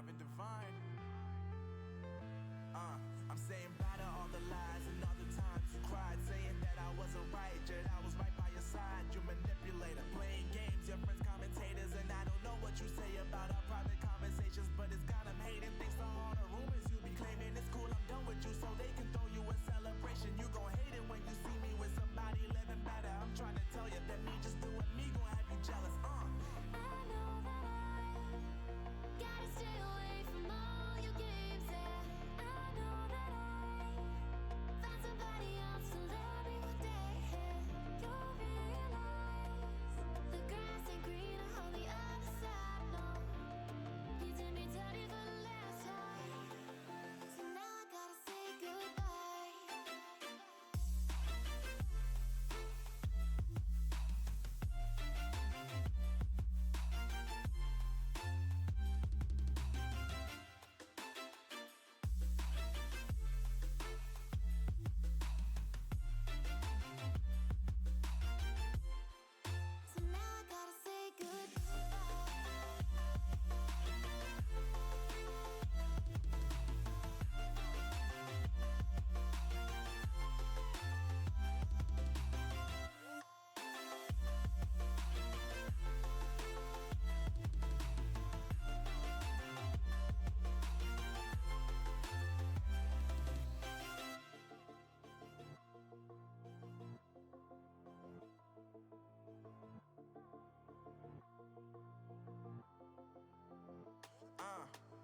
Marvin Divine. I'm saying bye to all the lies and all the times you cried, saying that I wasn't right, yet I was right by your side. You manipulator, playing games, your friends commentators, and I don't know what you say about our private conversations, but it's got them hating. Thanks to all the rumors you be claiming, it's cool, I'm done with you, so they can throw you a celebration. You gon' hate it when you see me with somebody living better. I'm trying to tell you that me just doing me gon' have you jealous. I know that I gotta stay away from all your games, yeah. I know that I found somebody else to love me one day. You'll realize the grass ain't greener on the other side, no. You did me dirty for the last time, so now I gotta say goodbye. So now I gotta say goodbye.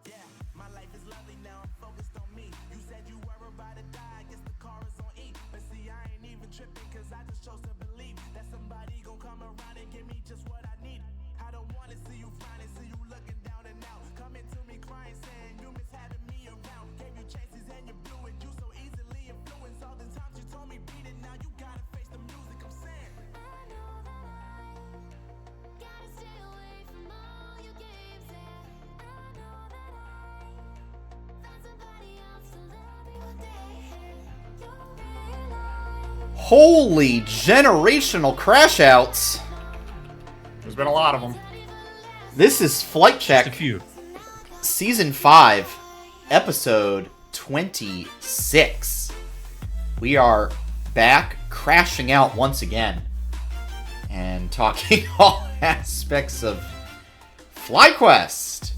Yeah, my life is lovely now, I'm focused on me. You said you were about to die, I guess the car is on E. But see, I ain't even tripping, cause I just chose to believe that somebody gon' come around and give me just what I need. I don't wanna see you finding, see you looking down and out. Coming to me crying, saying you miss having me around. Gave you chances and you blew it, you so easily influenced. All the times you told me beat it, now you gotta face the music, I'm saying. I know that I gotta stay away from all your games, yeah. I know that I found somebody else to love me one day. You'll realize Holy generational crash outs. There's been a lot of them. This is Flight Just a Check few. Season 5, Episode 26. We are back crashing out once again and talking all aspects of FlyQuest.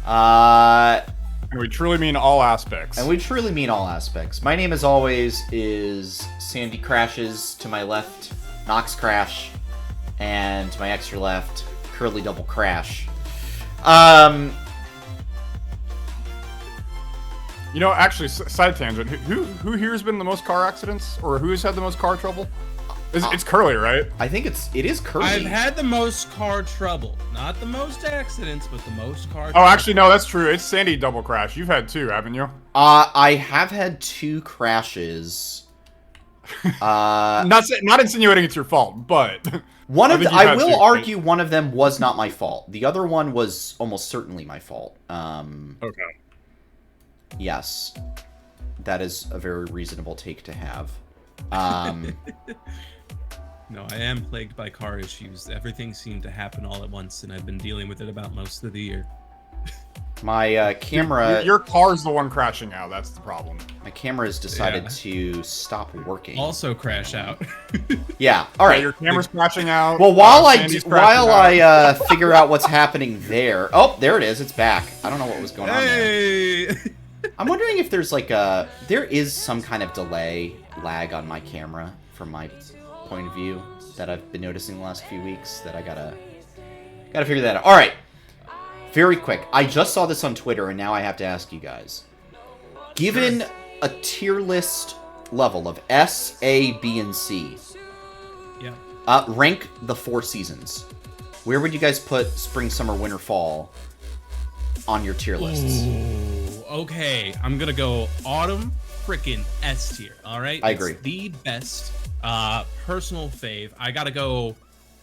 And we truly mean all aspects. And we truly mean all aspects. My name, as always, is Sandy Crashes. To my left, Nox Crash. And to my extra left, Curly Double Crash. You know, actually, side tangent. Who here has been in the most car accidents, or who's had the most car trouble? It's Curly, right? I think it is Curly. I've had the most car trouble. Not the most accidents, but the most car trouble. Oh, actually, no, that's true. It's Sandy double crash. You've had 2, haven't you? I have had 2 crashes. Not insinuating it's your fault, but One of think the, you I had will 2, argue one of them was not my fault. The other one was almost certainly my fault. Okay. Yes. That is a very reasonable take to have. No, I am plagued by car issues. Everything seemed to happen all at once, and I've been dealing with it about most of the year. My camera... Your car's the one crashing out. That's the problem. My camera has decided Yeah. to stop working. Also crash out. Yeah, alright. Yeah, your camera's crashing out. Well, while Sandy's crashing out. I figure out what's happening there... Oh, there it is. It's back. I don't know what was going on there. Hey! I'm wondering if there's like a... There is some kind of delay, lag on my camera from my point of view that I've been noticing the last few weeks that I gotta figure that out. Alright. Very quick. I just saw this on Twitter and now I have to ask you guys. Given a tier list level of S, A, B, and C, Yeah. rank the 4 seasons. Where would you guys put spring, summer, winter, fall on your tier lists? Ooh, okay, I'm gonna go autumn frickin' S tier. All right, I agree. It's the best personal fave. I gotta go.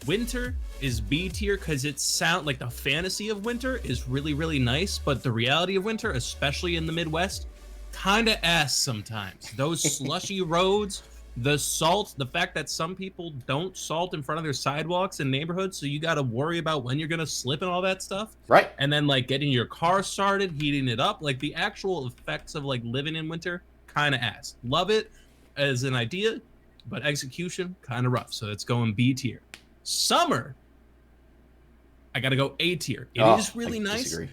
Winter is B tier because it sound like the fantasy of winter is really, really nice, but the reality of winter, especially in the Midwest, kind of ass sometimes. Those slushy roads, The salt, the fact that some people don't salt in front of their sidewalks in neighborhoods, so you got to worry about when you're going to slip and all that stuff. Right. And then like getting your car started, heating it up, like the actual effects of like living in winter, kind of ass. Love it as an idea, but execution kind of rough. So it's going B tier. Summer, I got to go A tier. It is really nice. Disagree.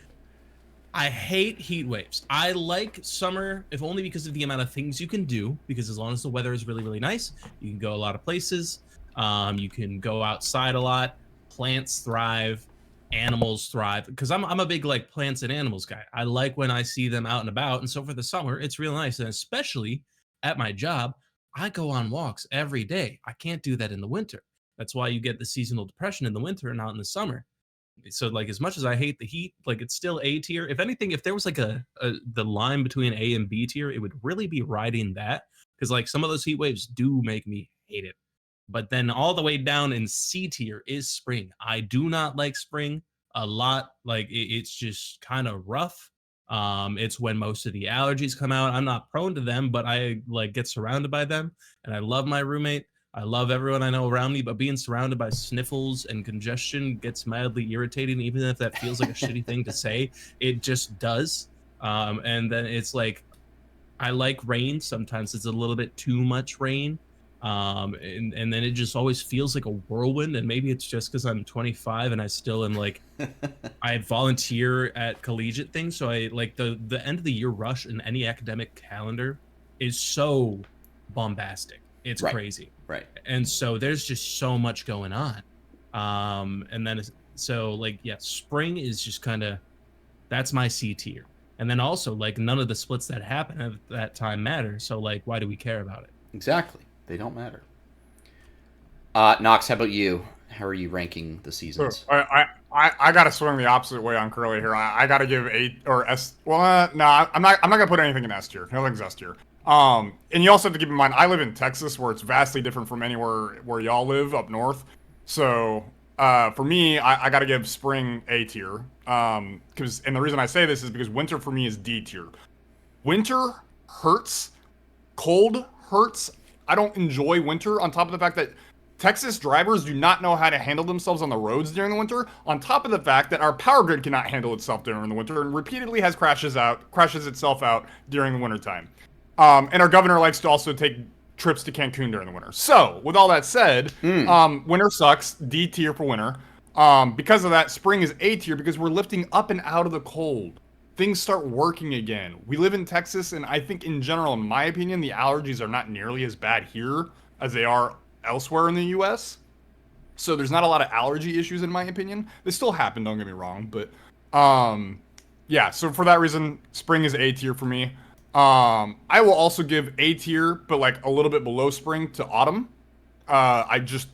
I hate heat waves. I like summer, if only because of the amount of things you can do. Because as long as the weather is really, really nice, you can go a lot of places. You can go outside a lot. Plants thrive, animals thrive. Because I'm a big like plants and animals guy. I like when I see them out and about. And so for the summer, it's real nice. And especially at my job, I go on walks every day. I can't do that in the winter. That's why you get the seasonal depression in the winter and not in the summer. So like as much as I hate the heat, like it's still A tier. If anything, if there was like the line between A and B tier, it would really be riding that, because like some of those heat waves do make me hate it. But then all the way down in C tier is spring. I do not like spring a lot. Like it's just kind of rough. It's when most of the allergies come out. I'm not prone to them, but I like get surrounded by them, and I love my roommate. I love everyone I know around me, but being surrounded by sniffles and congestion gets mildly irritating, even if that feels like a shitty thing to say. It just does. And then it's like, I like rain. Sometimes it's a little bit too much rain. And then it just always feels like a whirlwind. And maybe it's just because I'm 25 and I still am like, I volunteer at collegiate things. So I like the end of the year rush in any academic calendar is so bombastic. It's crazy. Right. And so there's just so much going on. And then so like, yeah, spring is just kind of, that's my C tier. And then also like none of the splits that happen at that time matter. So like, why do we care about it? Exactly. They don't matter. Knox, how about you? How are you ranking the seasons? I gotta swing the opposite way on Curly here. I gotta give A or S. Well, no, I'm not gonna put anything in S tier. Nothing's S tier. And you also have to keep in mind, I live in Texas, where it's vastly different from anywhere where y'all live up north. So for me, I got to give spring A tier. And the reason I say this is because winter for me is D tier. Winter hurts. Cold hurts. I don't enjoy winter. On top of the fact that Texas drivers do not know how to handle themselves on the roads during the winter. On top of the fact that our power grid cannot handle itself during the winter and repeatedly has crashes itself out during the wintertime. And our governor likes to also take trips to Cancun during the winter. So, with all that said, winter sucks. D tier for winter. Because of that, spring is A tier because we're lifting up and out of the cold. Things start working again. We live in Texas, and I think in general, in my opinion, the allergies are not nearly as bad here as they are elsewhere in the U.S. So there's not a lot of allergy issues, in my opinion. They still happen, don't get me wrong. But, yeah, so for that reason, spring is A tier for me. I will also give A tier, but like a little bit below spring, to autumn.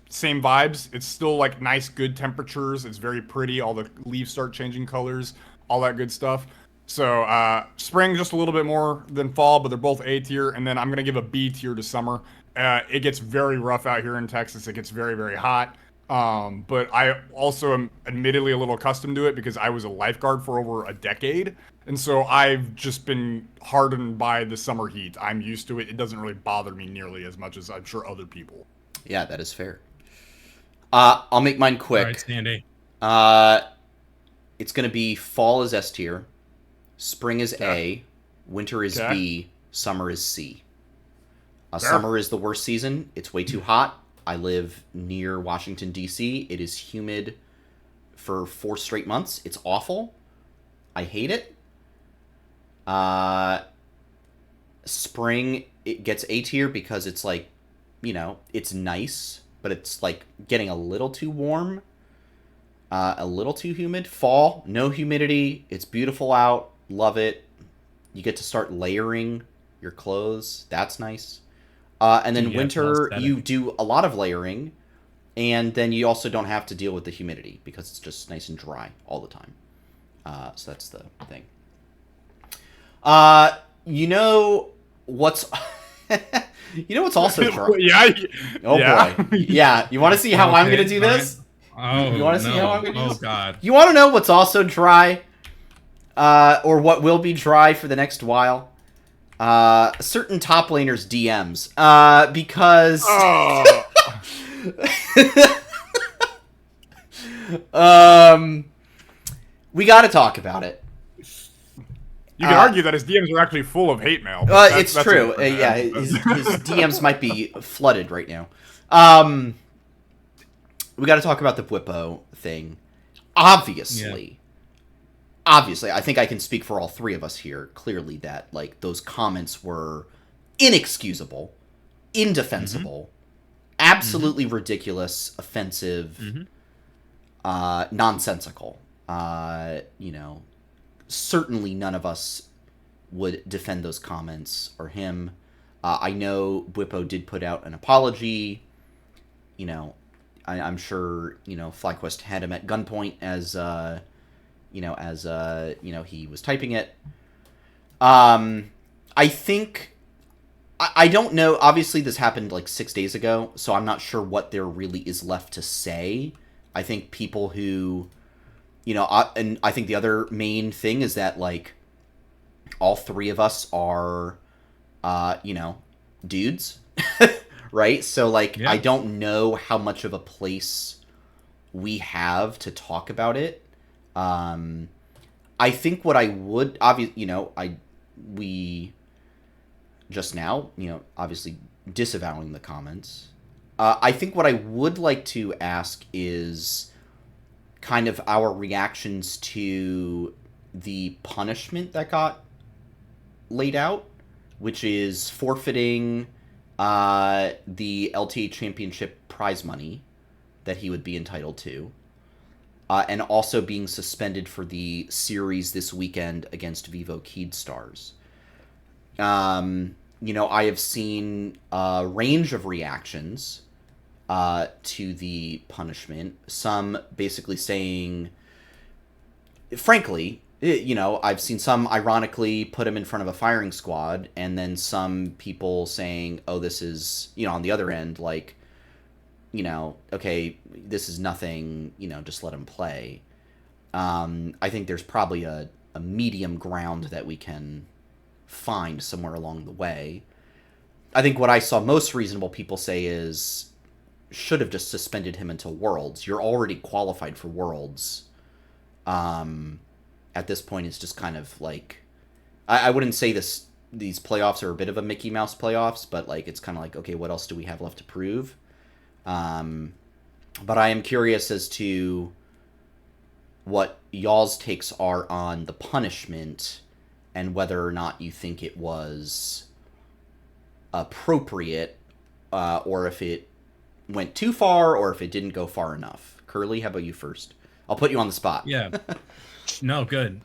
Same vibes. It's still like nice, good temperatures. It's very pretty. All the leaves start changing colors, all that good stuff. So, spring just a little bit more than fall, but they're both A tier. And then I'm going to give a B tier to summer. It gets very rough out here in Texas. It gets very, very hot. But I also am admittedly a little accustomed to it because I was a lifeguard for over a decade. And so I've just been hardened by the summer heat. I'm used to it. It doesn't really bother me nearly as much as I'm sure other people. Yeah, that is fair. I'll make mine quick. All right, Sandy. It's going to be fall is S tier, spring is A, winter is B, summer is C. Summer is the worst season. It's way too hot. I live near Washington, D.C. It is humid for 4 straight months. It's awful. I hate it. Spring, it gets A tier because it's like, you know, it's nice, but it's like getting a little too warm, a little too humid. Fall, no humidity. It's beautiful out. Love it. You get to start layering your clothes. That's nice. And then winter, you do a lot of layering, and then you also don't have to deal with the humidity because it's just nice and dry all the time. So that's the thing. You know what's also dry? Boy. Yeah. You want to see how I'm going to do this? Oh, you want to see how I'm going to do this? Oh, God. You want to know what's also dry? Or what will be dry for the next while? certain top laners DMs. Because Oh. we got to talk about it. You can argue that his DMs are actually full of hate mail. It's true. Yeah, his DMs might be flooded right now. We got to talk about the Whippo thing. Obviously, I think I can speak for all three of us here. Clearly, that like those comments were inexcusable, indefensible, absolutely ridiculous, offensive, nonsensical. Certainly none of us would defend those comments or him. I know Whippo did put out an apology. I'm sure, FlyQuest had him at gunpoint as he was typing it. I think, I don't know, obviously this happened like 6 days ago, so I'm not sure what there really is left to say. I think people who, and I think the other main thing is that, like, all three of us are, dudes, right? So, like, I don't know how much of a place we have to talk about it. I think what I would, we just now, obviously disavowing the comments. I think what I would like to ask is kind of our reactions to the punishment that got laid out, which is forfeiting the LTA championship prize money that he would be entitled to, and also being suspended for the series this weekend against Vivo Keydstars. I have seen a range of reactions to the punishment. Some basically saying, frankly, I've seen some ironically put him in front of a firing squad, and then some people saying, oh, this is, on the other end, like, okay, this is nothing, just let him play. I think there's probably a medium ground that we can find somewhere along the way. I think what I saw most reasonable people say is, should have just suspended him until Worlds. You're already qualified for Worlds. At this point, it's just kind of like, I wouldn't say these playoffs are a bit of a Mickey Mouse playoffs, but like it's kind of like, okay, what else do we have left to prove? But I am curious as to what y'all's takes are on the punishment and whether or not you think it was appropriate, or if it went too far, or if it didn't go far enough. Curly, how about you first? I'll put you on the spot. Yeah. No, good.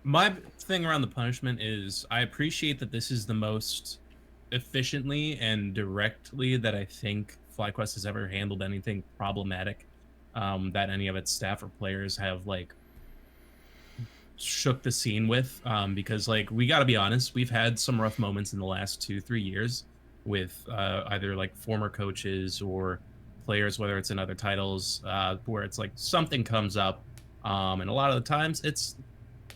My thing around the punishment is I appreciate that this is the most efficiently and directly that I think FlyQuest has ever handled anything problematic that any of its staff or players have like shook the scene with, because like we got to be honest, we've had some rough moments in the last 2-3 years with either like former coaches or players, whether it's in other titles, where it's like something comes up, and a lot of the times it's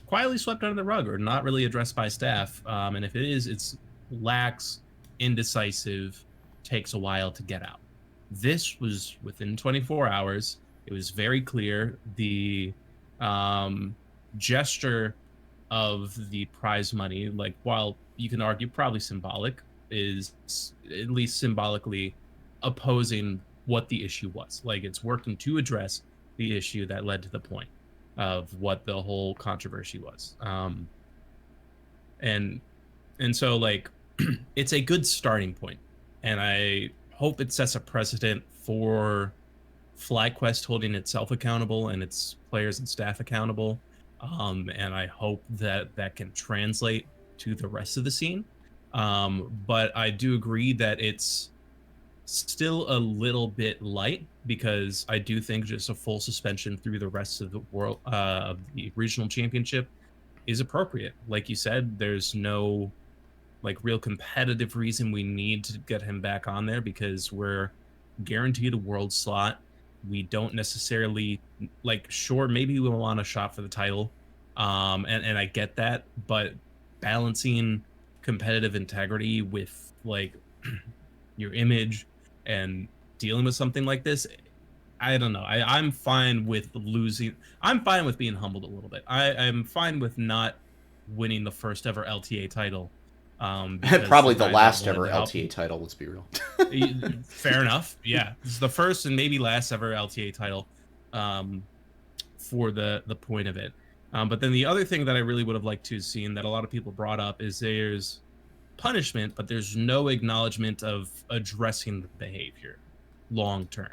quietly swept under the rug or not really addressed by staff, and if it is, it's lax, indecisive, takes a while to get out. This was within 24 hours. It was very clear. The gesture of the prize money, like, while you can argue probably symbolic, is at least symbolically opposing what the issue was. Like, it's working to address the issue that led to the point of what the whole controversy was. And so, like, it's a good starting point, and I hope it sets a precedent for FlyQuest holding itself accountable and its players and staff accountable. And I hope that that can translate to the rest of the scene. But I do agree that it's still a little bit light, because I do think just a full suspension through the rest of the world, of the regional championship, is appropriate. Like you said, there's no like real competitive reason we need to get him back on there, because we're guaranteed a world slot. We don't necessarily, like, sure, maybe we want a shot for the title, and I get that, but balancing competitive integrity with like your image and dealing with something like this, I don't know. I'm fine with losing. I'm fine with being humbled a little bit. I'm fine with not winning the first ever LTA title. Because Probably the guy that last wanted ever to help LTA title. Let's be real. Fair enough. Yeah, it's the first and maybe last ever LTA title, for the point of it. But then the other thing that I really would have liked to have seen that a lot of people brought up is there's punishment, but there's no acknowledgement of addressing the behavior long term.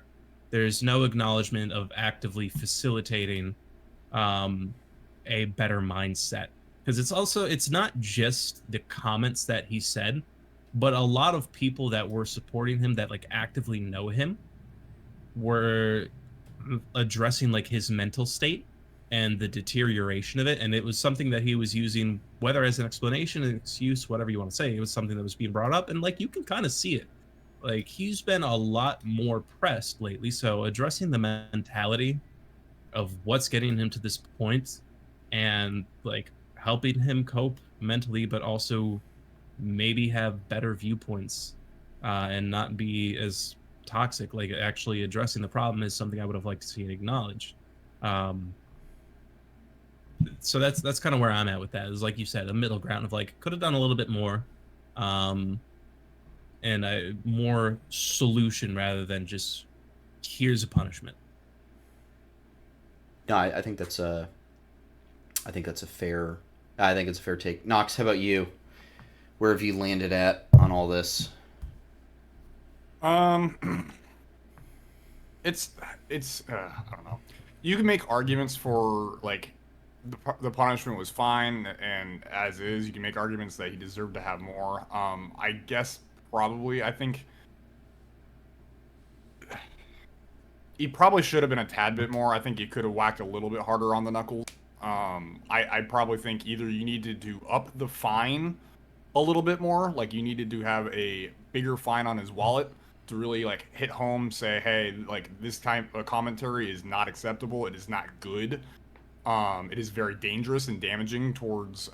There's no acknowledgement of actively facilitating a better mindset, because it's not just the comments that he said, but a lot of people that were supporting him that like actively know him were addressing like his mental state and the deterioration of it, and it was something that he was using, whether as an explanation, an excuse, whatever you want to say. It was something that was being brought up, and like you can kind of see it. Like he's been a lot more pressed lately, so addressing the mentality of what's getting him to this point and like helping him cope mentally, but also maybe have better viewpoints and not be as toxic, like actually addressing the problem is something I would have liked to see it acknowledged. So that's kind of where I'm at with that, is like you said, a middle ground of like could have done a little bit more, and a more solution rather than just here's a punishment. No, I think that's a fair. I think it's a fair take. Knox, how about you? Where have you landed at on all this? It's I don't know. You can make arguments for like the punishment was fine and as is. You can make arguments that he deserved to have more. I guess probably I think he probably should have been a tad bit more. I think he could have whacked a little bit harder on the knuckles. I probably think either you needed to up the fine a little bit more, like you needed to have a bigger fine on his wallet to really like hit home, say, hey, like this type of commentary is not acceptable. It is not good. It is very dangerous and damaging towards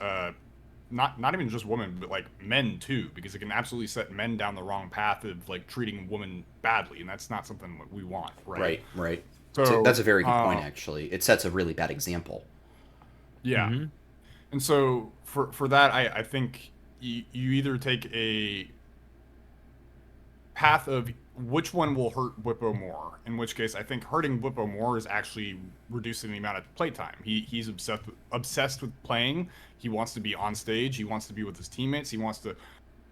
not even just women, but like men too, because it can absolutely set men down the wrong path of like treating women badly, and that's not something that we want, right? Right. So That's a very good point, actually. It sets a really bad example. Yeah. Mm-hmm. And so for that, I think you either take a path of which one will hurt Whippo more, in which case I think hurting Whippo more is actually reducing the amount of playtime. He's obsessed with playing. He wants to be on stage. He wants to be with his teammates. He wants to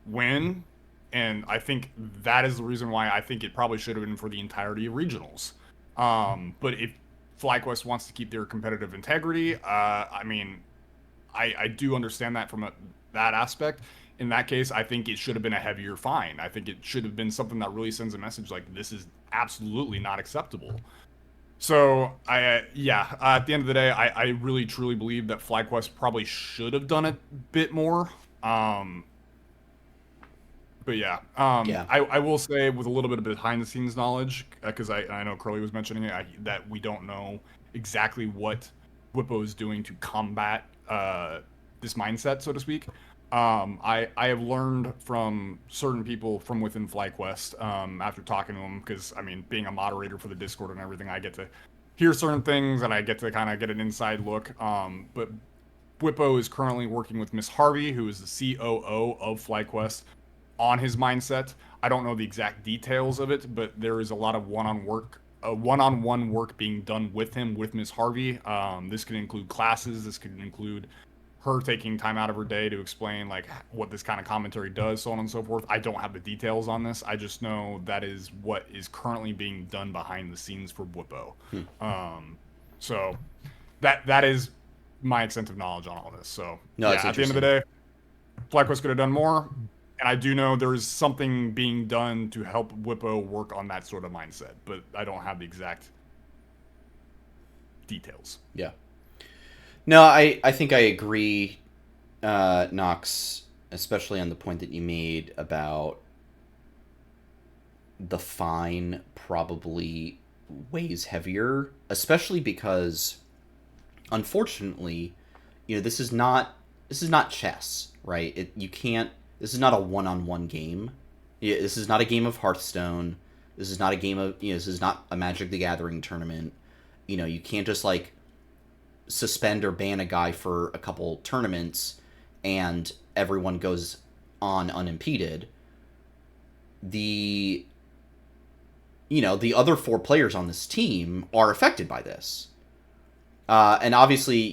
win. And I think that is the reason why I think it probably should have been for the entirety of regionals. But if FlyQuest wants to keep their competitive integrity, I mean, I do understand that from that aspect. In that case, I think it should have been a heavier fine. I think it should have been something that really sends a message like this is absolutely not acceptable. So at the end of the day, I really truly believe that FlyQuest probably should have done it a bit more. But yeah, I will say with a little bit of behind the scenes knowledge, because I know Curly was mentioning it, that we don't know exactly what Whippo is doing to combat this mindset, so to speak. I have learned from certain people from within FlyQuest after talking to them, because I mean, being a moderator for the Discord and everything, I get to hear certain things and I get to kind of get an inside look. But Whippo is currently working with Miss Harvey, who is the COO of FlyQuest, on his mindset. I don't know the exact details of it, but there is a lot of one-on-one work being done with him, with Miss Harvey. This could include classes. This could include her taking time out of her day to explain like what this kind of commentary does, so on and so forth. I don't have the details on this. I just know that is what is currently being done behind the scenes for Whippo. So that is my extensive knowledge on all this. So No, yeah, at the end of the day, FlyQuest could have done more. And I do know there's something being done to help Whippo work on that sort of mindset, but I don't have the exact details. Yeah. No, I think I agree, Knox, especially on the point that you made about the fine probably weighs heavier, especially because, unfortunately, this is not chess. right? You can't. This is not a one-on-one game. This is not a game of Hearthstone. This is not a game of. This is not a Magic the Gathering tournament. You can't just like suspend or ban a guy for a couple tournaments and everyone goes on unimpeded. The other 4 players on this team are affected by this. And obviously,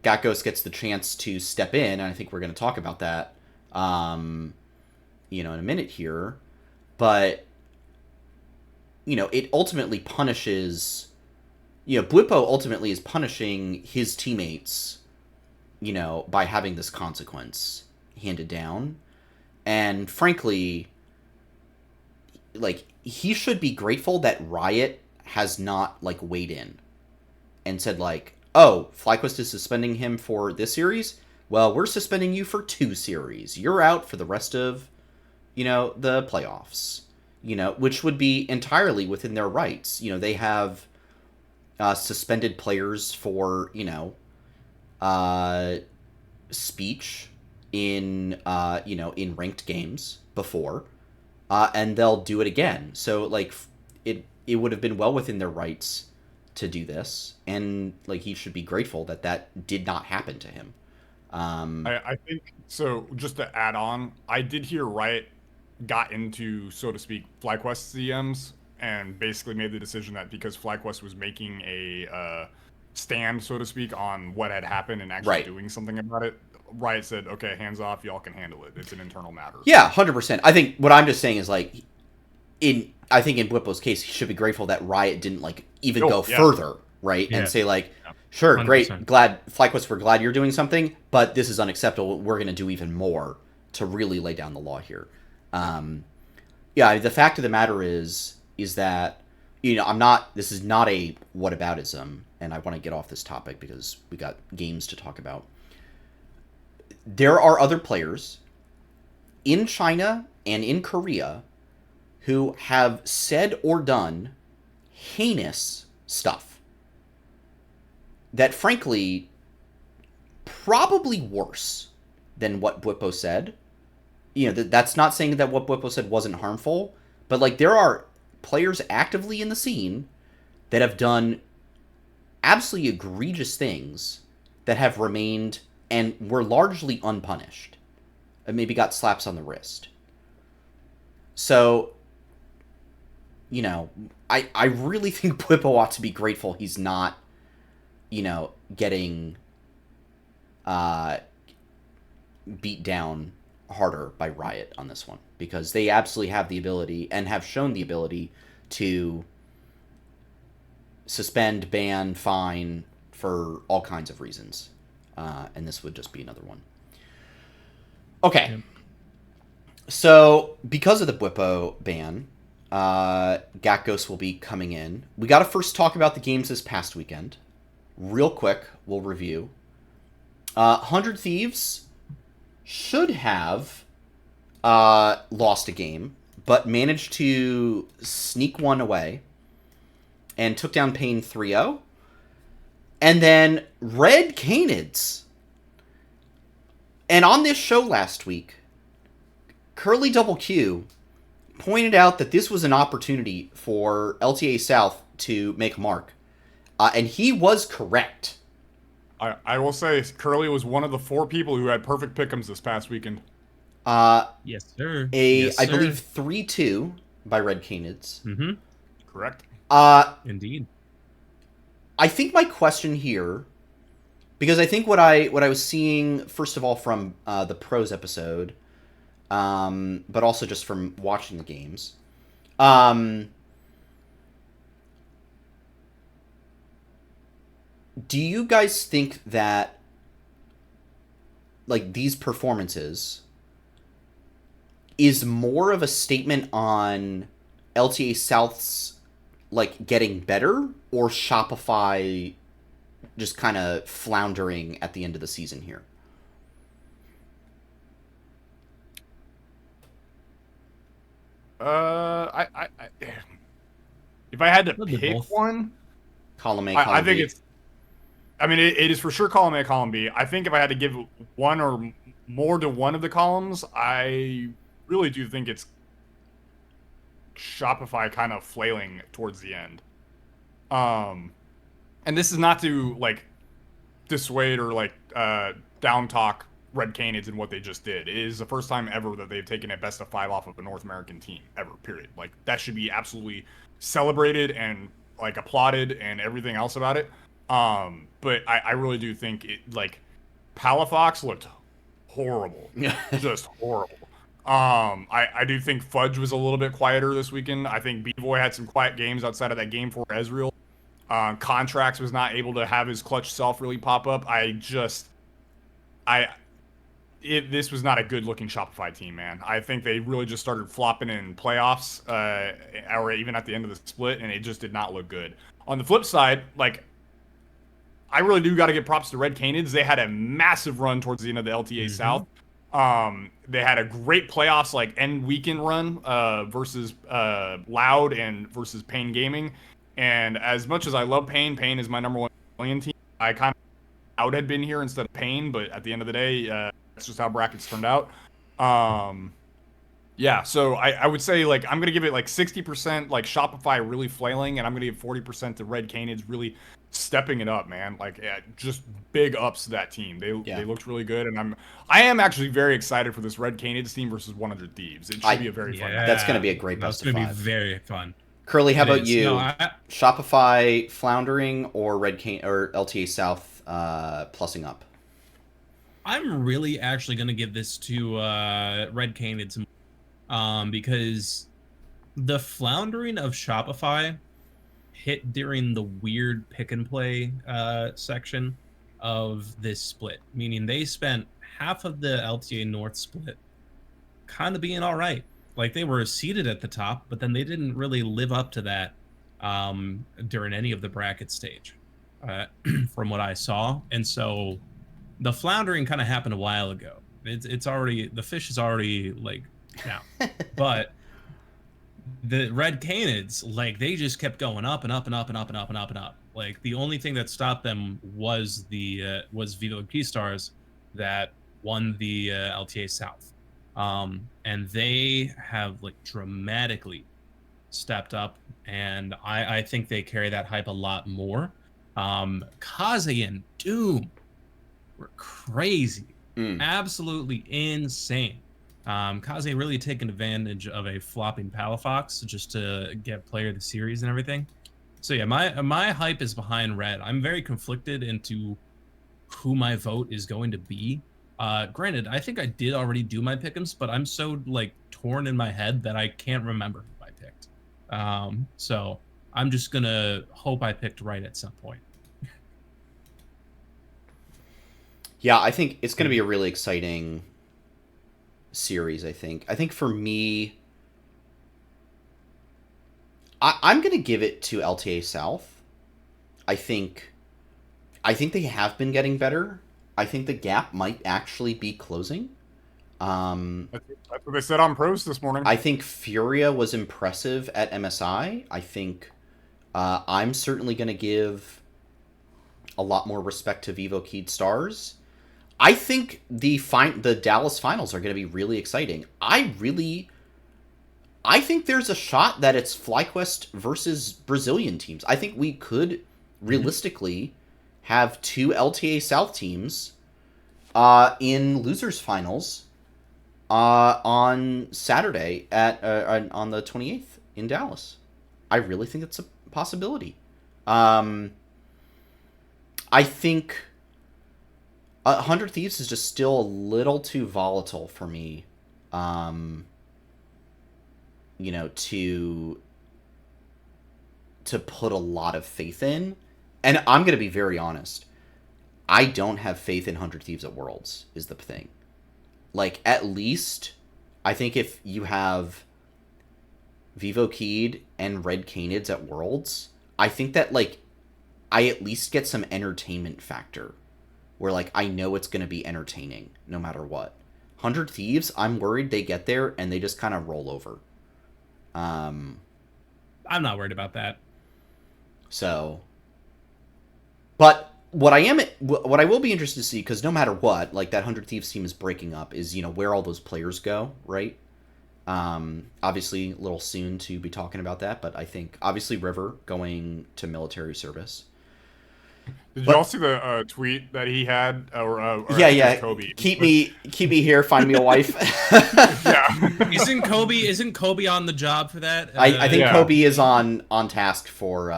Gatghost gets the chance to step in, and I think we're going to talk about that, in a minute here. But, it ultimately punishes... Blippo ultimately is punishing his teammates, by having this consequence handed down. And frankly, like, he should be grateful that Riot has not, like, weighed in and said, like, oh, FlyQuest is suspending him for this series? Well, we're suspending you for 2 series. You're out for the rest of, the playoffs. Which would be entirely within their rights. They have suspended players for, speech in, in ranked games before. And they'll do it again. So, like, it would have been well within their rights to do this, and like he should be grateful that did not happen to him. I think so. Just to add on, I did hear Riot got into, so to speak, FlyQuest CMs and basically made the decision that because FlyQuest was making a stand, so to speak, on what had happened and actually doing something about it, Riot said, okay, hands off, y'all can handle it. It's an internal matter. Yeah, 100%. I think what I'm just saying is, like, I think in Blippo's case, he should be grateful that Riot didn't, like, even go further, right? Yeah. And say, like, sure, 100%. Great, FlyQuest, we're glad you're doing something, but this is unacceptable. We're going to do even more to really lay down the law here. The fact of the matter is that, this is not a whataboutism, and I want to get off this topic because we got games to talk about. There are other players in China and in Korea who have said or done heinous stuff that, frankly, probably worse than what Blippo said. That's not saying that what Blippo said wasn't harmful, but, like, there are players actively in the scene that have done absolutely egregious things that have remained and were largely unpunished. And maybe got slaps on the wrist. So, I really think Blippo ought to be grateful he's not, getting beat down harder by Riot on this one. Because they absolutely have the ability and have shown the ability to suspend, ban, fine for all kinds of reasons. And this would just be another one. Okay. Yeah. So, because of the Blippo ban, Gatghost will be coming in. We got to first talk about the games this past weekend. Real quick, we'll review. 100 Thieves should have lost a game, but managed to sneak one away and took down Pain 3-0. And then Red Canids. And on this show last week, Curly Double Q pointed out that this was an opportunity for LTA South to make a mark. And he was correct. I will say, Curly was one of the 4 people who had perfect pick'ems this past weekend. Yes, sir. I believe 3-2 by Red Canids. Mm-hmm. Correct. Indeed. I think my question here, because I think what I was seeing, first of all, from the pros episode, but also just from watching the games, do you guys think that, like, these performances is more of a statement on LTA South's, like, getting better, or Shopify just kind of floundering at the end of the season here? If I had to pick one, column A, column I think B. it is for sure column A, column B. I think if I had to give one or more to one of the columns, I really do think it's Shopify kind of flailing towards the end. And this is not to like dissuade or like down talk Red Canids and what they just did. It is the first time ever that they've taken a best of 5 off of a North American team ever. Period. Like that should be absolutely celebrated and like applauded and everything else about it. But I really do think it like Palafox looked horrible, just horrible. I do think Fudge was a little bit quieter this weekend. I think B-Boy had some quiet games outside of that game for Ezreal. Contracts was not able to have his clutch self really pop up. This was not a good looking Shopify team, man. I think they really just started flopping in playoffs, or even at the end of the split, and it just did not look good. On the flip side, like, I really do got to give props to Red Canids. They had a massive run towards the end of the LTA South. They had a great playoffs, like end weekend run versus Loud and versus Pain Gaming. And as much as I love Pain is my number 1 million team. I kind of Loud had been here instead of Pain, but at the end of the day, that's just how brackets turned out. Yeah, so I would say like I'm gonna give it like 60% like Shopify really flailing, and I'm gonna give 40% to Red Canids really stepping it up, man. Like just big ups to that team. They looked really good, and I am actually very excited for this Red Canids team versus 100 Thieves. It should be a very fun. That's gonna be a great best of 5. That's gonna be very fun. Curly, how about you? No, Shopify floundering or or LTA South plussing up? I'm really actually gonna give this to Red Canids, because the floundering of Shopify hit during the weird pick and play section of this split, meaning they spent half of the LTA North split kind of being all right. Like they were seated at the top, but then they didn't really live up to that during any of the bracket stage, from what I saw. And so the floundering kind of happened a while ago. It's already, the fish is already like now, but the Red Canids, like they just kept going up and up and up and up and up and up and up. Like the only thing that stopped them was the Vivo Key Stars that won the LTA South. And they have like dramatically stepped up, and I think they carry that hype a lot more. Kaze and Doom were crazy, absolutely insane. Kaze really taking advantage of a flopping Palafox just to get player of the series and everything. So yeah, my hype is behind Red. I'm very conflicted into who my vote is going to be. Granted, I think I did already do my pick'ems, but I'm so like torn in my head that I can't remember who I picked. So I'm just gonna hope I picked right at some point. Yeah, I think it's gonna be a really exciting series. I think for me, I'm gonna give it to LTA South. I think they have been getting better. I think the gap might actually be closing. That's what they said on pros this morning. I think Furia was impressive at MSI. I think I'm certainly going to give a lot more respect to Vivo Keyed Stars. I think the Dallas finals are going to be really exciting. I think there's a shot that it's FlyQuest versus Brazilian teams. I think we could realistically have 2 LTA South teams in losers finals on Saturday on the 28th in Dallas. I really think it's a possibility. I think 100 Thieves is just still a little too volatile for me, to put a lot of faith in. And I'm going to be very honest. I don't have faith in 100 Thieves at Worlds, is the thing. Like, at least, I think if you have Vivo Keyed and Red Canids at Worlds, I think that, like, I at least get some entertainment factor. Where, like, I know it's going to be entertaining, no matter what. 100 Thieves, I'm worried they get there and they just kind of roll over. I'm not worried about that. So... But what I will be interested to see, because no matter what, like that 100 Thieves team is breaking up, is where all those players go, right? Obviously, a little soon to be talking about that, but I think obviously River going to military service. Did you all see the tweet that he had, or I Yeah, think it was yeah. Kobe? Keep me here. Find me a wife. Yeah. Isn't Kobe on the job for that? I think Yeah. Kobe is on task for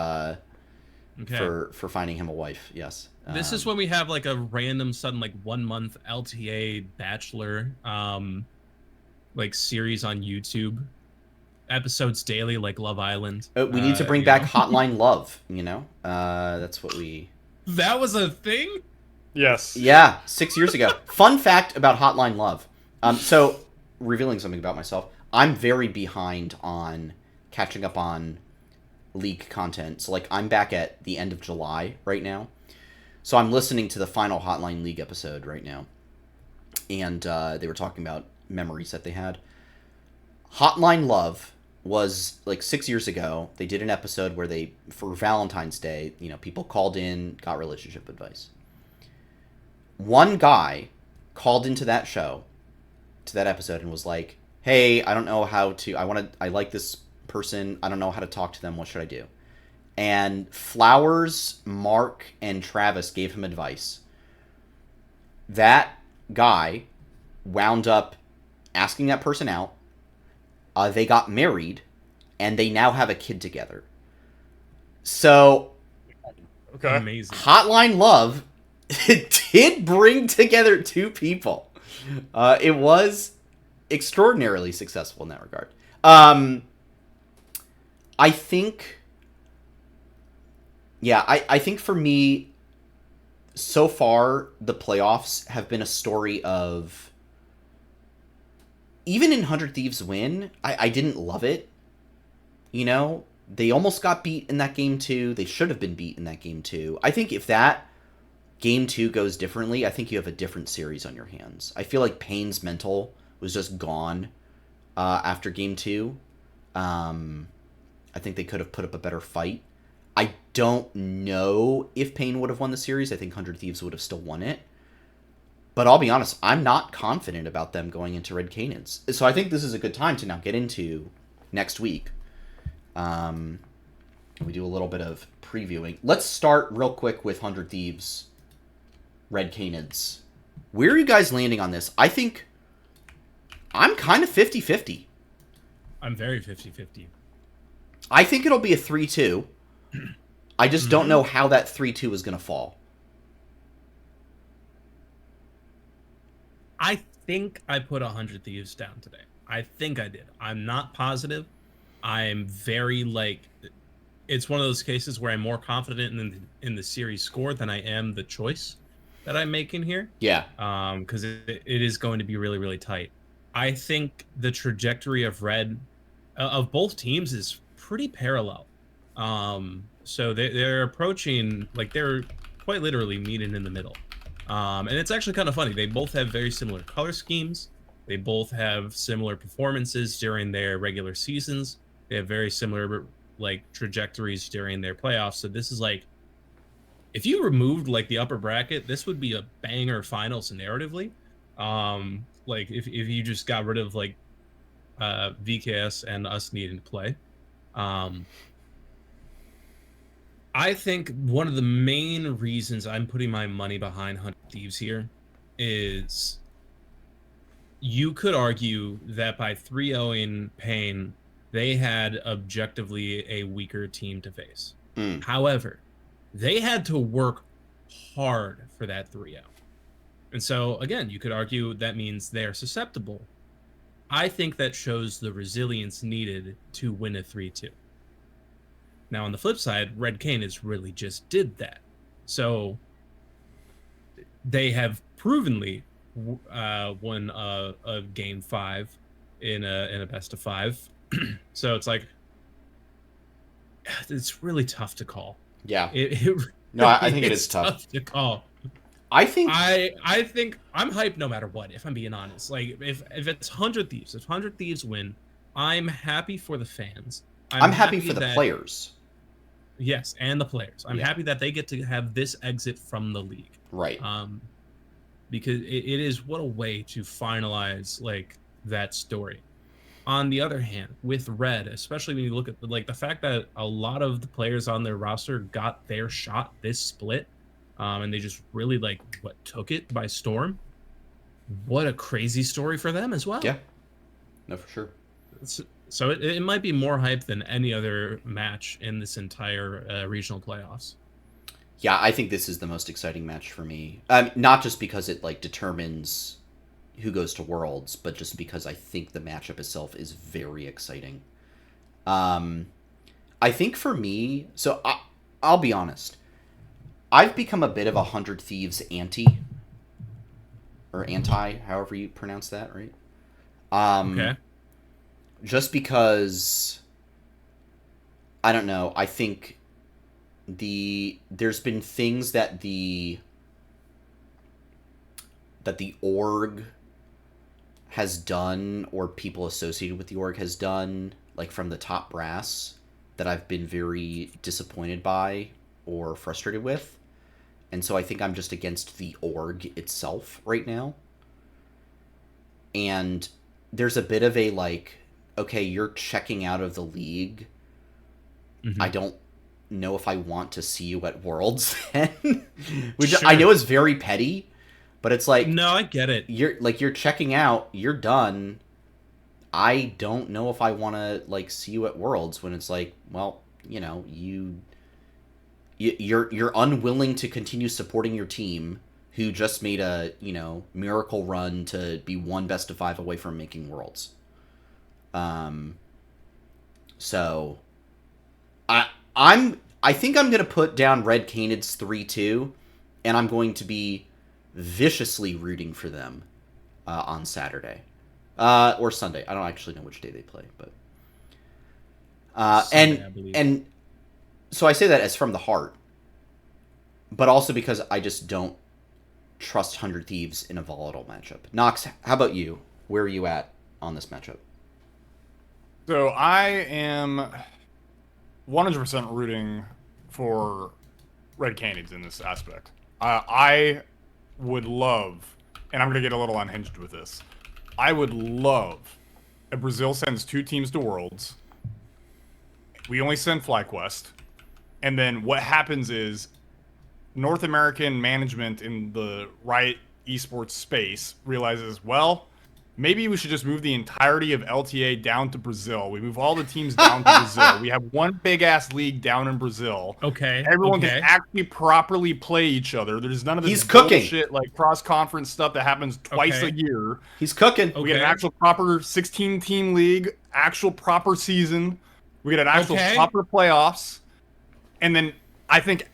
Okay. for finding him a wife. Yes. This is when we have like a random sudden like 1 month LTA Bachelor like series on YouTube, episodes daily like Love Island. We need to bring you back know? Hotline Love. That's what we. That was a thing. Yes. Yeah, 6 years ago. Fun fact about Hotline Love. So revealing something about myself, I'm very behind on catching up on League content. So like I'm back at the end of July right now. So I'm listening to the final Hotline League episode right now. And they were talking about memories that they had. Hotline Love was like 6 years ago. They did an episode where they, for Valentine's Day, people called in, got relationship advice. One guy called into that show, to that episode, and was like, hey, I don't know how to, I like this person, I don't know how to talk to them, what should I do? And Flowers, Mark, and Travis gave him advice. That guy wound up asking that person out. They got married, and they now have a kid together. So, Okay. Amazing. Hotline Love did bring together two people. It was extraordinarily successful in that regard. I think... Yeah, I think for me, so far, the playoffs have been a story of... Even in 100 Thieves Win, I didn't love it. They almost got beat in that game too. They should have been beat in that game too. I think if that game 2 goes differently, I think you have a different series on your hands. I feel like Payne's mental was just gone after game 2. I think they could have put up a better fight. I don't know if Payne would have won the series. I think 100 Thieves would have still won it. But I'll be honest, I'm not confident about them going into Red Canids. So I think this is a good time to now get into next week. We do a little bit of previewing. Let's start real quick with 100 Thieves, Red Canids. Where are you guys landing on this? I think I'm kind of 50-50. I'm very 50-50. I think it'll be a 3-2. I just don't know how that 3-2 is going to fall. I think I put 100 Thieves down today. I think I did. I'm not positive. I'm very it's one of those cases where I'm more confident in the series score than I am the choice that I'm making here. Yeah. Because it is going to be really, really tight. I think the trajectory of Red, of both teams, is pretty parallel. So they're approaching, they're quite literally meeting in the middle. And it's actually kind of funny. They both have very similar color schemes. They both have similar performances during their regular seasons. They have very similar trajectories during their playoffs. So this is if you removed the upper bracket, this would be a banger finals narratively. If you just got rid of VKS and us needing to play. I think one of the main reasons I'm putting my money behind 100 Thieves here is you could argue that by 3-0ing Payne, they had objectively a weaker team to face. However, they had to work hard for that 3-0. And so, again, you could argue that means they're susceptible. I think that shows the resilience needed to win a 3-2. Now, on the flip side, Red Canids really just did that. So they have provenly won a game 5 in a best of 5. So it's it's really tough to call. Yeah. No, I think it is tough to call. I think I'm hyped no matter what, if I'm being honest. If it's 100 Thieves, if 100 Thieves win, I'm happy for the fans. I'm happy for the players. Yes, and the players. I'm Yeah. happy that they get to have this exit from the league. Right. Because it is what a way to finalize like that story. On the other hand, with Red, especially when you look at like the fact that a lot of the players on their roster got their shot this split, and they just really like took it by storm. What a crazy story for them as well. Yeah. No, for sure. So it might be more hype than any other match in this entire regional playoffs. Yeah, I think this is the most exciting match for me. Not just because it like determines who goes to Worlds, but just because I think the matchup itself is very exciting. I think for me, so I'll be honest, I've become a bit of a 100 Thieves anti, however you pronounce that, right? Okay. Just because, I don't know, I think there's been things that the org has done, or people associated with the org has done, like from the top brass, that I've been very disappointed by or frustrated with. And so I think I'm just against the org itself right now. And there's a bit of a like, okay, you're checking out of the league. Mm-hmm. I don't know if I want to see you at Worlds then. Which Sure. I know is very petty, but it's like, No, I get it. you're checking out, you're done. I don't know if I want to like see you at Worlds, when it's like, well, you know, you're unwilling to continue supporting your team, who just made a, you know, miracle run to be one best of 5 away from making Worlds. So I think I'm gonna put down Red Canids 3-2, and I'm going to be viciously rooting for them on Saturday or Sunday. I don't actually know which day they play, but Sunday, I believe. and so I say that as from the heart, but also because I just don't trust 100 Thieves in a volatile matchup. Nox, how about you? Where are you at on this matchup? So I am 100% rooting for Red Canids in this aspect. I would love, and I'm going to get a little unhinged with this, I would love if Brazil sends 2 teams to Worlds. We only send FlyQuest. And then what happens is North American management in the Riot esports space realizes, well, maybe we should just move the entirety of LTA down to Brazil. We move all the teams down to Brazil. We have one big-ass league down in Brazil. Okay. Everyone okay. can actually properly play each other. There's none of this He's cooking. bullshit, like cross-conference stuff that happens twice Okay. a year. He's cooking. Okay. We get an actual proper 16-team league, actual proper season. We get an actual Okay. proper playoffs. And then I think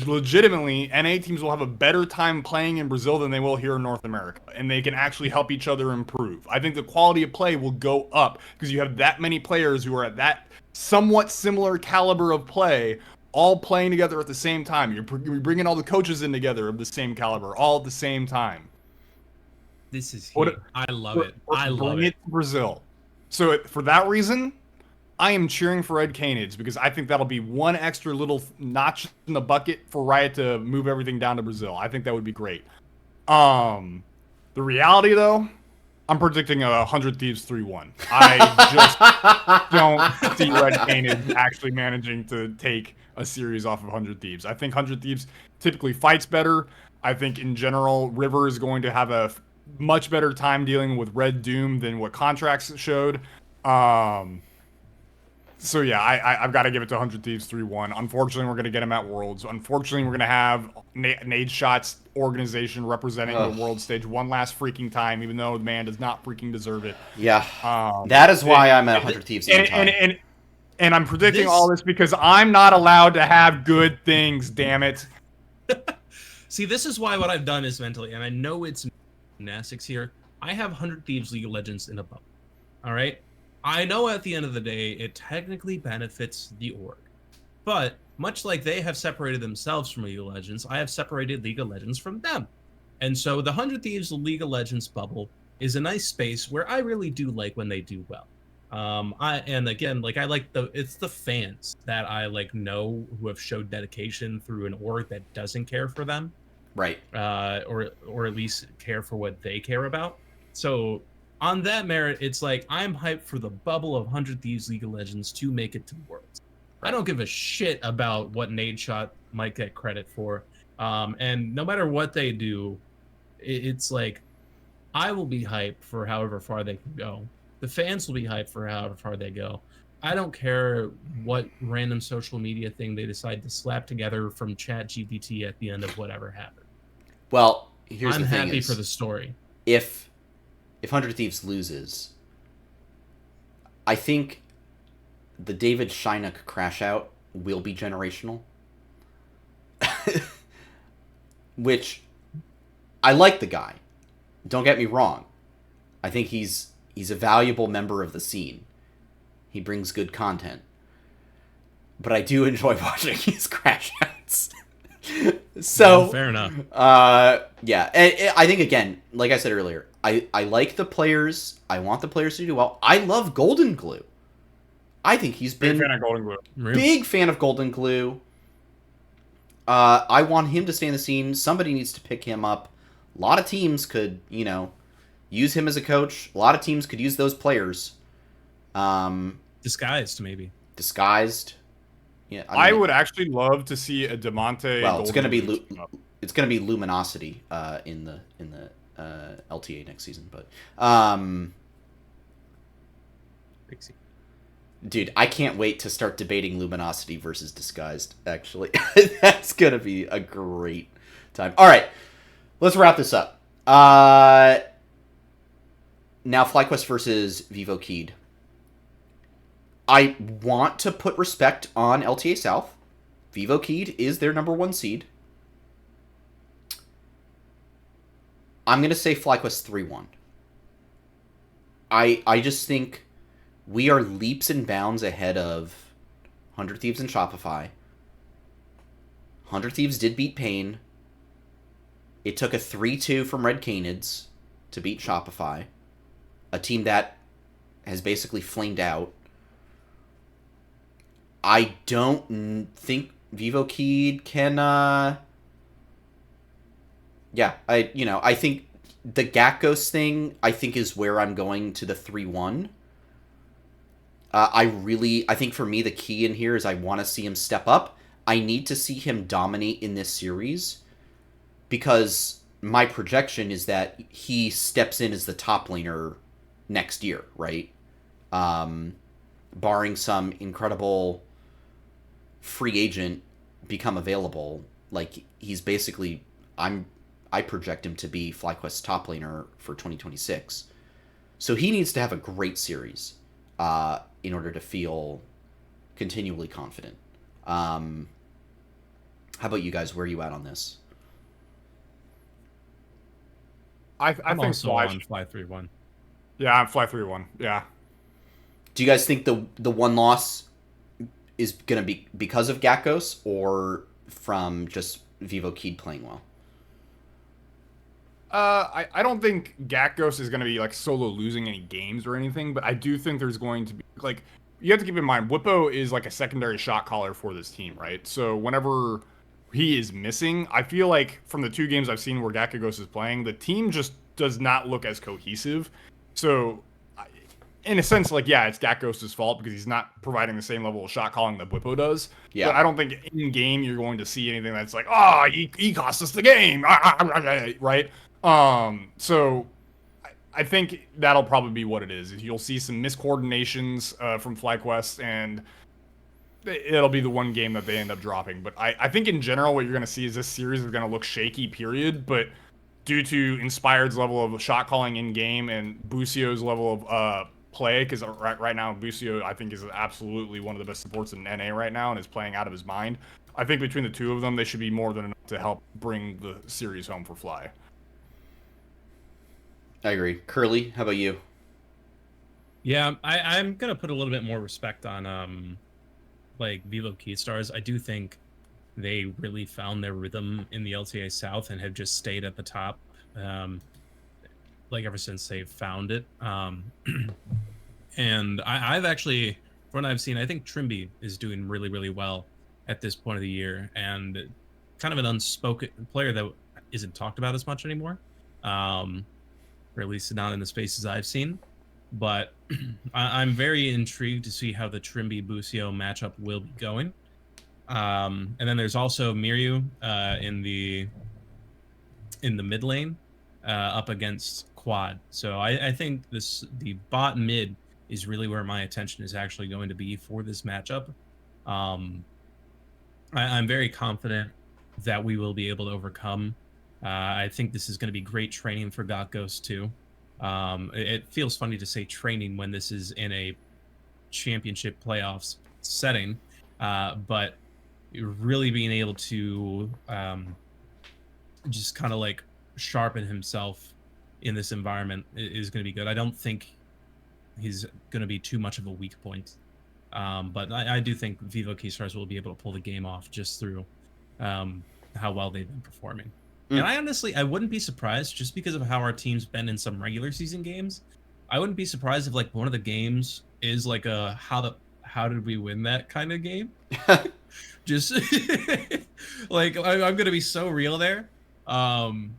legitimately NA teams will have a better time playing in Brazil than they will here in North America, and they can actually help each other improve. I think the quality of play will go up because you have that many players who are at that somewhat similar caliber of play, all playing together at the same time. You're bringing all the coaches in together of the same caliber, all at the same time. This is What heat. I love it. I love Bring it. it to Brazil. So for that reason, I am cheering for Red Canids because I think that'll be one extra little notch in the bucket for Riot to move everything down to Brazil. I think that would be great. The reality, though, I'm predicting a 100 Thieves 3-1. I just don't see Red Canids actually managing to take a series off of 100 Thieves. I think 100 Thieves typically fights better. I think, in general, River is going to have a much better time dealing with Red Doom than what Contracts showed. So yeah, I've got to give it to 100 Thieves 3-1. Unfortunately, we're going to get him at Worlds. Unfortunately, we're going to have Nade Shot's organization representing the world stage one last freaking time, even though the man does not freaking deserve it. Yeah. That is why I'm at 100 Thieves And I'm predicting This- all this because I'm not allowed to have good things, damn it. See, this is why what I've done is mentally, and I know it's gymnastics here. I have 100 Thieves League of Legends in a bubble. All right? I know at the end of the day, it technically benefits the org. But much like they have separated themselves from League of Legends, I have separated League of Legends from them. And so the 100 Thieves League of Legends bubble is a nice space where I really do like when they do well. And again, like I like it's the fans that I like know who have showed dedication through an org that doesn't care for them, Right. or at least care for what they care about. So on that merit, it's like I'm hyped for the bubble of 100 Thieves League of Legends to make it to Worlds. I don't give a shit about what Nadeshot might get credit for. And no matter what they do, it's like I will be hyped for however far they can go. The fans will be hyped for however far they go. I don't care what random social media thing they decide to slap together from Chat GPT at the end of whatever happened. Well, here's I'm the thing: happy is for the story. if 100 Thieves loses, I think the David Shynock crash out will be generational. Which I like the guy. Don't get me wrong. I think he's a valuable member of the scene. He brings good content. But I do enjoy watching his crash outs. So Well, fair enough. Yeah, I think again, like I said earlier, I like the players. I want the players to do well. I love Golden Glue. I think he's Big been fan of Golden Glue. big fan of Golden Glue. I want him to stay in the scene. Somebody needs to pick him up. A lot of teams could, use him as a coach. A lot of teams could use those players. Disguised, maybe. Disguised. Yeah, I would actually love to see a Demonte. Well, it's Golden going to Glue be team up. it's going to be Luminosity in the LTA next season, but Crazy. dude, I can't wait to start debating Luminosity versus Disguised. Actually, that's going to be a great time. All right, let's wrap this up. Now, FlyQuest versus Vivo Keyed. I want to put respect on LTA South. Vivo Keyed is their number 1 seed. I'm going to say FlyQuest 3-1. I just think we are leaps and bounds ahead of 100 Thieves and Shopify. 100 Thieves did beat Pain. It took a 3-2 from Red Canids to beat Shopify, a team that has basically flamed out. I don't think Vivo Keyed can, I think the Gakgos thing, I think, is where I'm going to the 3-1. I think for me, the key in here is I want to see him step up. I need to see him dominate in this series because my projection is that he steps in as the top laner next year, right? Barring some incredible free agent become available, like he's basically, I project him to be FlyQuest's top laner for 2026. So he needs to have a great series in order to feel continually confident. How about you guys? Where are you at on this? I I'm think also Fly. on Fly 3-1. Yeah, I'm Fly 3-1. Yeah. Do you guys think the one loss is going to be because of Gakgos or from just Vivo Keyed playing well? I don't think Gakgos is going to be like solo losing any games or anything, but I do think there's going to be like, you have to keep in mind Whippo is like a secondary shot caller for this team, right? So whenever he is missing, I feel like from the 2 games I've seen where Gakgos is playing, the team just does not look as cohesive. So in a sense, like, yeah, it's Gakgos' fault because he's not providing the same level of shot calling that Whippo does. Yeah. But I don't think in game you're going to see anything that's like, oh, he cost us the game, right? So I think that'll probably be what it is. You'll see some miscoordinations from FlyQuest, and it'll be the one game that they end up dropping. But I think in general, what you're going to see is this series is going to look shaky, period. But due to Inspired's level of shot calling in game and Busio's level of play, because right now Busio I think is absolutely one of the best supports in NA right now and is playing out of his mind. I think between the 2 of them, they should be more than enough to help bring the series home for Fly. I agree. Curly, how about you? Yeah, I'm gonna put a little bit more respect on like Vivo Keystars. I do think they really found their rhythm in the LTA South and have just stayed at the top, like ever since they've found it. And I've actually, from what I've seen, I think Trimby is doing really, really well at this point of the year, and kind of an unspoken player that isn't talked about as much anymore, or at least not in the spaces I've seen. But I'm very intrigued to see how the Trimby Busio matchup will be going. And then there's also Miryu in the mid lane up against Quad. So I think the bot mid is really where my attention is actually going to be for this matchup. I'm very confident that we will be able to overcome. I think this is going to be great training for Got Ghost too. It feels funny to say training when this is in a championship playoffs setting, but really being able to just kind of like sharpen himself in this environment is going to be good. I don't think he's going to be too much of a weak point. But I do think Vivo Keystars will be able to pull the game off just through how well they've been performing. And I wouldn't be surprised, just because of how our team's been in some regular season games. I wouldn't be surprised if like one of the games is like a how did we win that kind of game. Just like I'm gonna be so real there. Probably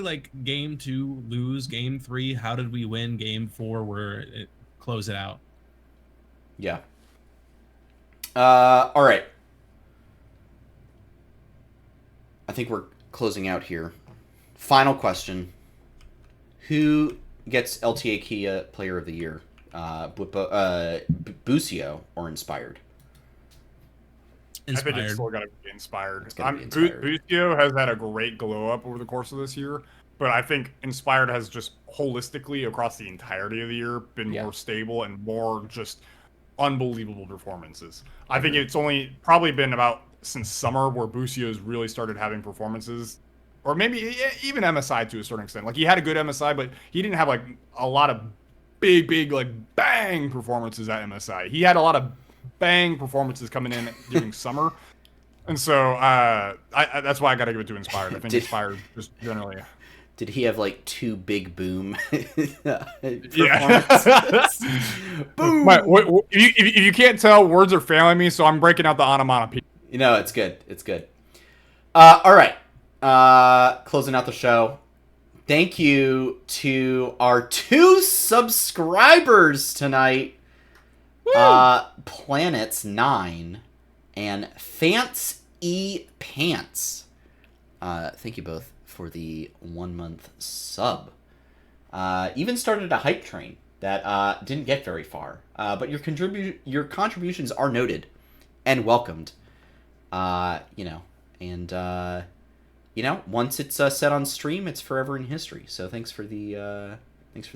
like game 2 lose, game 3 how did we win, game 4 where it close it out. Yeah. All right. I think we're closing out here. Final question: who gets LTA Kia Player of the Year? Busio or Inspired? I think it's Inspired. still got to be Inspired. It's gotta be Inspired. Busio has had a great glow up over the course of this year, but I think Inspired has just holistically across the entirety of the year been more stable and more just unbelievable performances. I think it's only probably been about since summer where Busio's really started having performances, or maybe even MSI to a certain extent. Like he had a good MSI, but he didn't have like a lot of big like bang performances at MSI. He had a lot of bang performances coming in during summer, and so I that's why I got to give it to Inspired. I think Inspired just generally. Did he have like 2 big boom performances? Yeah. Boom. If you can't tell, words are failing me, so I'm breaking out the onomatopoeia. You know, it's good. It's good. All right. Closing out the show. Thank you to our 2 subscribers tonight. Planets 9 and Fance E Pants. Thank you both for the 1-month sub. Even started a hype train that didn't get very far. But your contributions are noted and welcomed. Once it's set on stream, it's forever in history. So thanks for the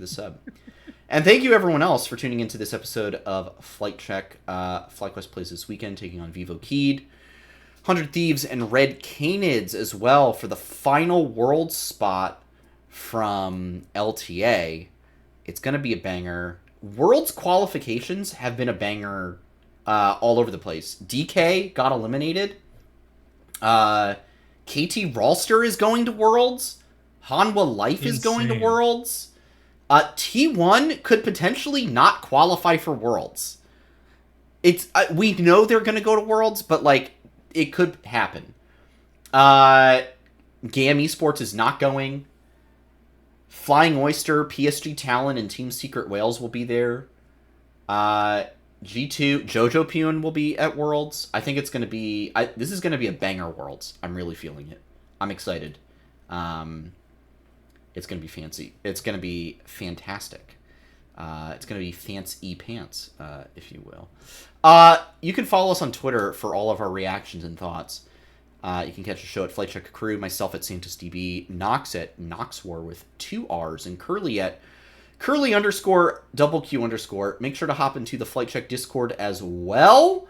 sub. And thank you everyone else for tuning into this episode of Flight Check. FlyQuest plays this weekend, taking on Vivo Keed, 100 Thieves, and Red Canids as well for the final world spot from LTA. It's going to be a banger. Worlds qualifications have been a banger all over the place. DK got eliminated. KT Ralster is going to Worlds. Hanwha Life is going to Worlds. T1 could potentially not qualify for Worlds. It's we know they're going to go to Worlds, but like it could happen. GAM Esports is not going. Flying Oyster, PSG Talon, and Team Secret Whales will be there. G2 Jojo Pune will be at Worlds. I think it's going to be this is going to be a banger Worlds. I'm really feeling it. I'm excited. It's going to be fancy. It's going to be fantastic. It's going to be fancy pants, if you will. You can follow us on Twitter for all of our reactions and thoughts. You can catch the show at Flight Check Crew, myself at SantosDB, Nox at NoxWar with 2 R's, and Curly at Curly_QQ_. Make sure to hop into the Flight Check Discord as well.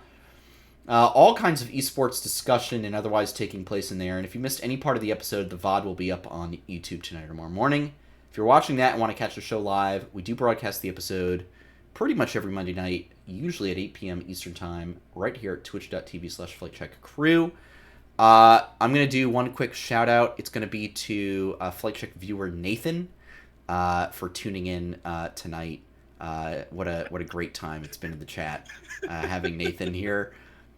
All kinds of esports discussion and otherwise taking place in there. And if you missed any part of the episode, the VOD will be up on YouTube tonight or tomorrow morning. If you're watching that and want to catch the show live, we do broadcast the episode pretty much every Monday night, usually at 8 p.m. Eastern Time, right here at twitch.tv/FlightCheckCrew. I'm going to do one quick shout out. It's going to be to Flight Check viewer Nathan for tuning in tonight. What a great time it's been in the chat having Nathan here.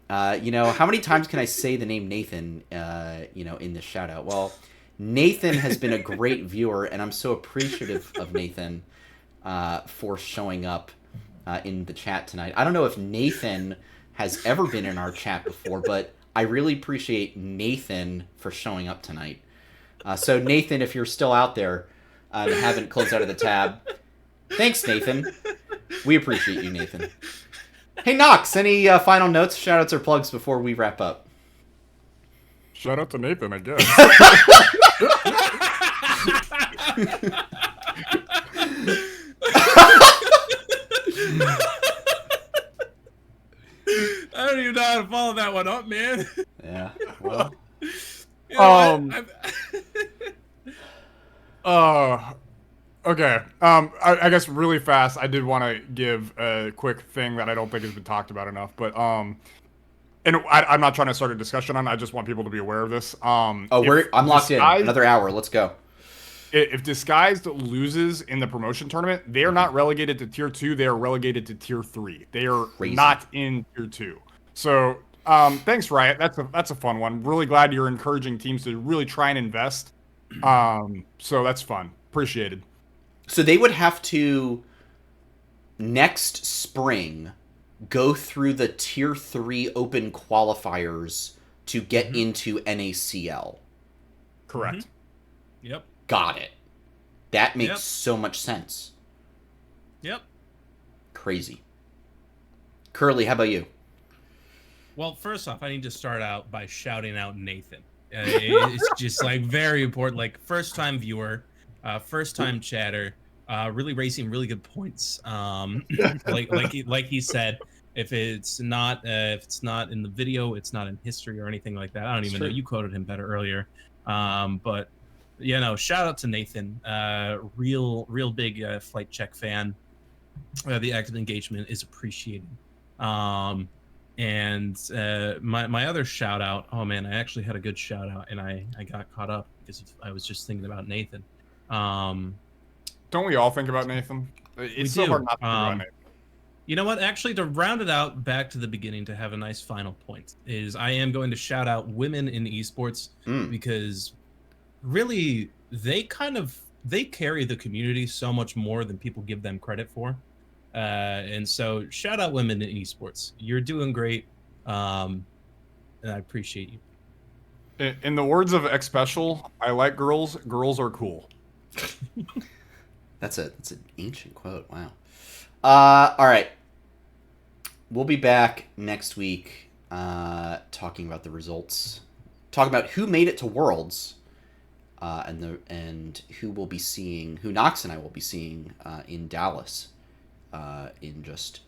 How many times can I say the name Nathan, in this shout out? Well, Nathan has been a great viewer, and I'm so appreciative of Nathan for showing up in the chat tonight. I don't know if Nathan has ever been in our chat before, but I really appreciate Nathan for showing up tonight. So Nathan, if you're still out there and haven't closed out of the tab, thanks, Nathan. We appreciate you, Nathan. Hey, Knox, any final notes, shout-outs, or plugs before we wrap up? Shout out to Nathan, I guess. I don't even know how to follow that one up, man. Yeah, well... Okay. I guess really fast, I did want to give a quick thing that I don't think has been talked about enough, but and I'm not trying to start a discussion on it. I just want people to be aware of this. I'm locked in. Another hour. Let's go. If Disguised loses in the promotion tournament, they are not relegated to Tier 2. They are relegated to Tier 3. They are not in Tier 2. So, thanks, Riot. That's a fun one. Really glad you're encouraging teams to really try and invest. So that's fun. Appreciated. So they would have to, next spring, go through the Tier 3 open qualifiers to get into NACL. Correct. Mm-hmm. Yep. Got it. That makes so much sense. Yep. Crazy. Curly, how about you? Well, first off, I need to start out by shouting out Nathan. It's just like very important. Like first time viewer, first time chatter, really raising really good points. Like he said, if it's not in the video, it's not in history or anything like that. I don't even know. You quoted him better earlier. But shout out to Nathan. Real big flight check fan. The active engagement is appreciated. And my other shout out, oh man, I actually had a good shout out and I got caught up because I was just thinking about Nathan. Don't we all think about Nathan? It's so hard not to think about Nathan. You know what? Actually, to round it out back to the beginning to have a nice final point is I am going to shout out women in esports because really they carry the community so much more than people give them credit for. And so shout out women in esports. You're doing great. And I appreciate you. In the words of X Special, I like girls. Girls are cool. That's an ancient quote. Wow. All right. We'll be back next week talking about the results. Talking about who made it to Worlds. And who Knox and I will be seeing in Dallas in just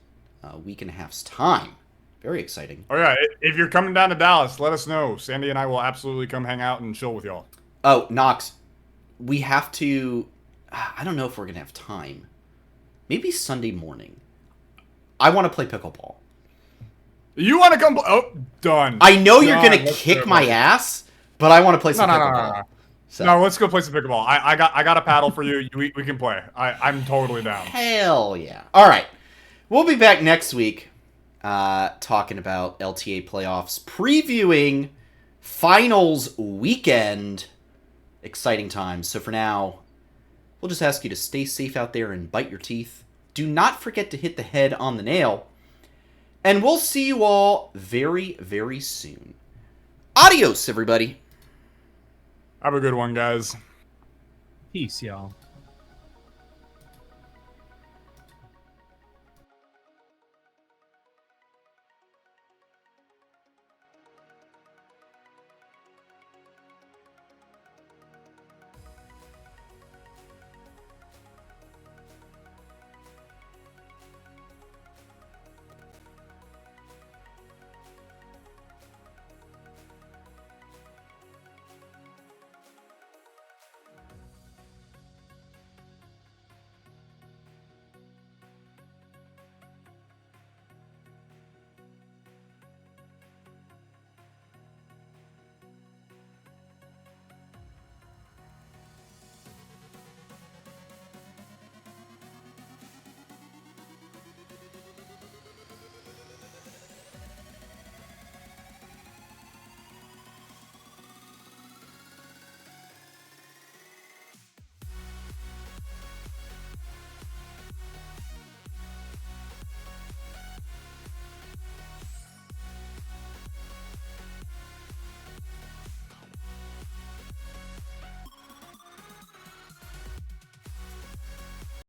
a week and a half's time. Very exciting. Oh yeah, if you're coming down to Dallas, let us know. Sandy and I will absolutely come hang out and chill with y'all. Oh, Knox, we have to... I don't know if we're going to have time. Maybe Sunday morning. I want to play pickleball. You want to come... Oh, done. I know you're going to kick my ass, but I want to play some pickleball. No. So. No, let's go play some pickleball. I got a paddle for you. We can play. I'm totally down. Hell yeah. All right. We'll be back next week talking about LTA playoffs, previewing finals weekend. Exciting times. So for now, we'll just ask you to stay safe out there and bite your teeth. Do not forget to hit the head on the nail. And we'll see you all very, very soon. Adios, everybody. Have a good one, guys. Peace, y'all.